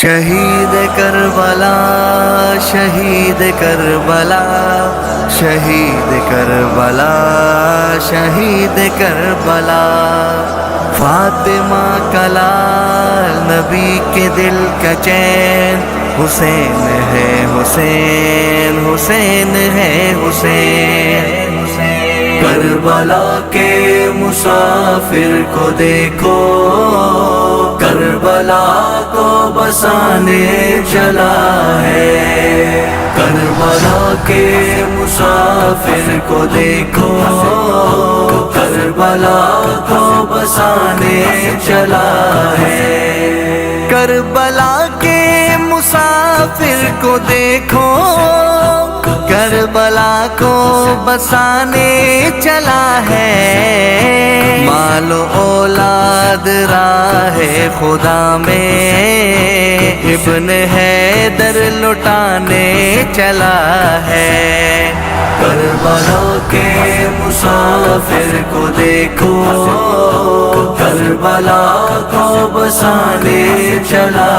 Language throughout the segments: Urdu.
شہید کربلا شہید کربلا شہید کربلا شہید کربلا فاطمہ کا لال نبی کے دل کا چین حسین ہے حسین حسین ہے حسین کربلا کے مسافر کو دیکھو کربلا کو بسانے چلا ہے کربلا کے مسافر کو دیکھو کربلا کو بسانے چلا ہے کربلا کے مسافر کو دیکھو کربلا کو بسانے چلا ہے مال و اولاد راہ خدا میں ابن حیدر لٹانے چلا ہے کربلا کے مسافر کو دیکھو کربلا کو بسانے چلا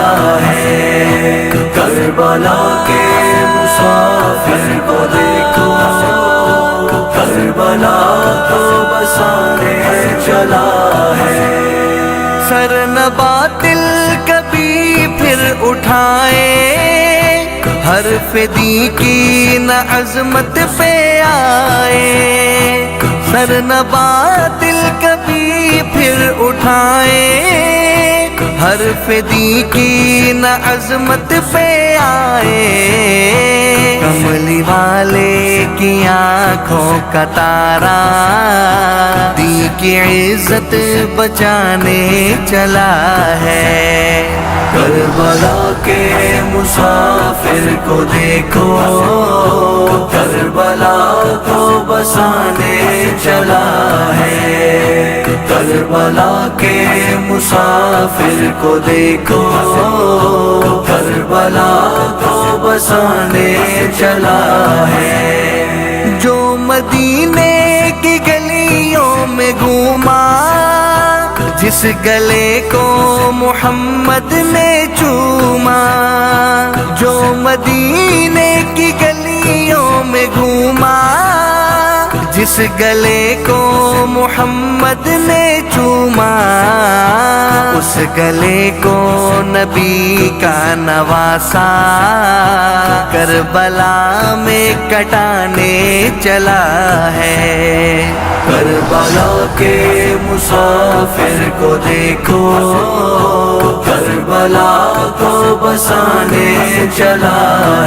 ہے کربلا کے مسافر کو دیکھو کربلا کو بسانے چلا ہے سر نہ باطل کبھی پھر اٹھائے حرف دی کی نہ عظمت پہ آئے سر نہ باطل کبھی پھر اٹھائے حرف دی کی نہ عظمت پہ آئے کملی والے کی آنکھوں کا تارا دی کی عزت بچانے چلا ہے کربلا کے مسافر کو دیکھو کربلا کو بسانے چلا ہے کربلا کے مسافر کو دیکھو کربلا کو بسانے چلا ہے جو مدینے کی گلیوں میں گھوما جس گلے کو محمد نے چوما جو مدینے کی گلیوں میں گھوما جس گلے کو محمد نے چوما اس گلے کو نبی کا نواسا کربلا میں کٹانے چلا ہے کربلا کے مسافر کو دیکھو کربلا کو بسانے چلا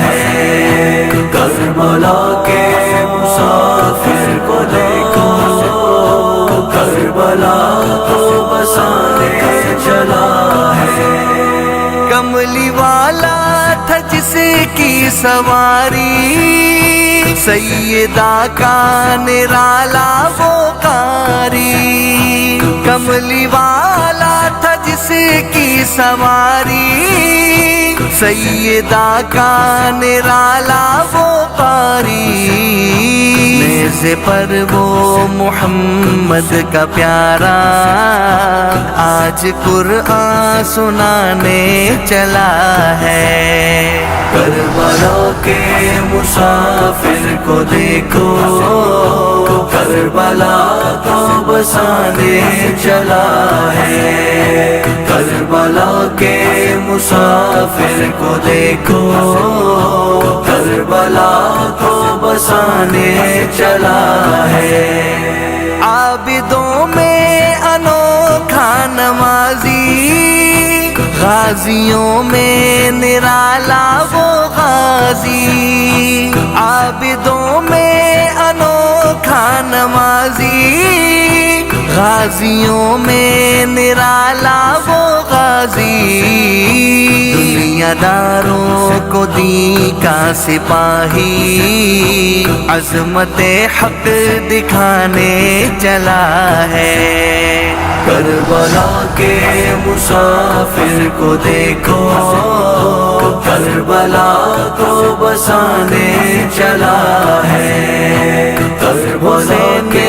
ہے کربلا کے مسافر کو دیکھو کربلا کو بسانے چلا ہے کملی والا تھا جس کی سواری سیدہ کا نرالا وہ قاری کملی والا تھا جس کی سواری سیدہ کا نرالا وہ قاری نیزے پر وہ محمد کا پیارا آج قرآن سنانے چلا ہے کربلا کے مسافر کو دیکھو کربلا کو بسانے چلا ہے کربلا کے مسافر کو دیکھو کربلا کو بسانے چلا ہے عابدوں میں انوکھا نمازی غازیوں میں نرالا وہ غازی عابدوں میں انوکھا نمازی غازیوں میں نرالا وہ غازی دنیا داروں کو دین کا سپاہی عظمت حق دکھانے چلا ہے کربلا کے مسافر کو دیکھو کربلا کو بسانے چلا ہے کربلا کے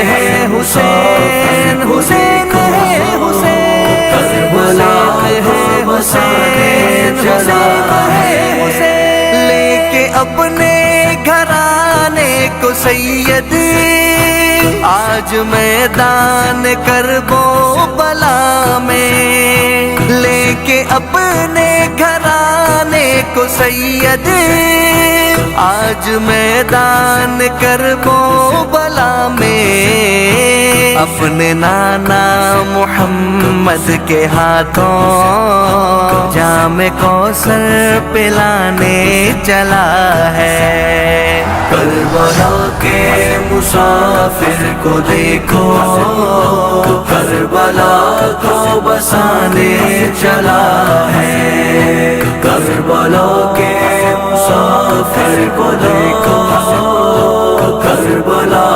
حسین حسین ہے حسین کربلا ہے حسین نصیب ہے اسے، لے کے اپنے گھرانے کو سید آج میدان کرب و بلا میں، لے کے اپنے گھرانے کو سید آج میدان کرب و بلا میں، اپنے نانا محمد کے ہاتھوں جام کوثر پلانے چلا ہے۔ کربلا کے مسافر کو دیکھو، کربلا کو بسانے چلا ہے، کربلا کے مسافر کو دیکھو، کربلا